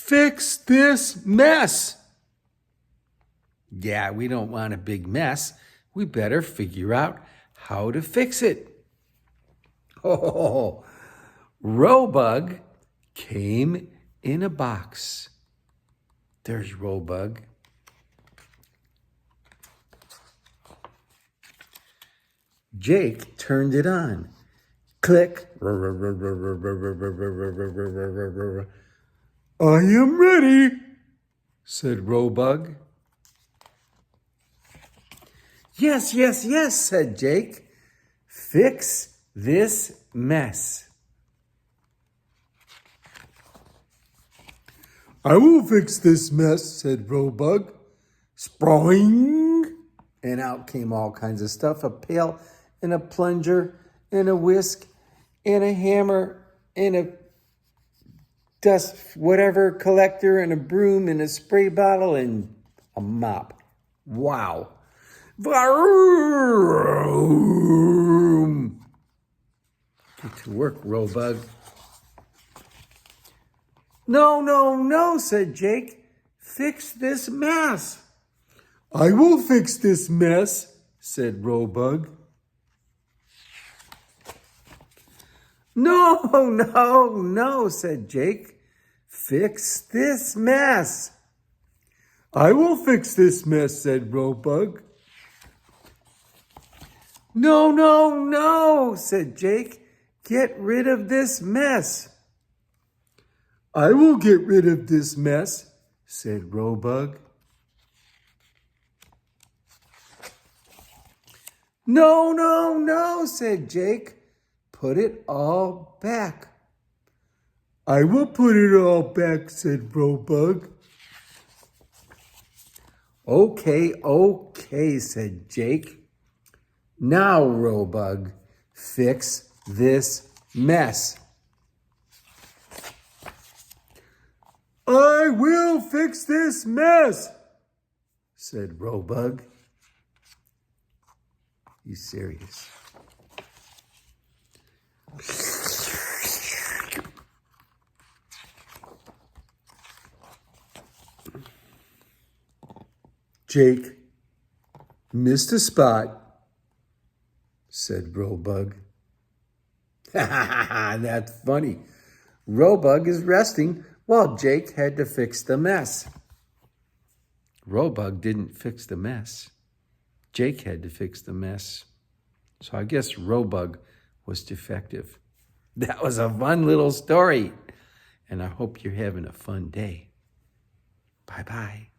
fix this mess. Yeah, we don't want a big mess. We better figure out how to fix it. Oh, Robug came in a box. There's Robug. Jake turned it on. Click. I am ready, said Robug. Yes, yes, yes, said Jake. Fix this mess. I will fix this mess, said Robug. Sprawling. And out came all kinds of stuff, a pail and a plunger and a whisk and a hammer and a dust, whatever, collector and a broom and a spray bottle and a mop. Wow. Vroom. Get to work, Robug. No, no, no, said Jake. Fix this mess. I will fix this mess, said Robug. No, no, no, said Jake. Fix this mess. I will fix this mess, said Robug. No, no, no, said Jake. Get rid of this mess. I will get rid of this mess, said Robug. No, no, no, said Jake. Put it all back. I will put it all back, said Robug. Okay, okay, said Jake. Now, Robug, fix this mess. I will fix this mess, said Robug. He's serious. Jake missed a spot, said Robug. That's funny. Robug is resting while Jake had to fix the mess. Robug didn't fix the mess. Jake had to fix the mess. So I guess Robug was defective. That was a fun little story. And I hope you're having a fun day. Bye-bye.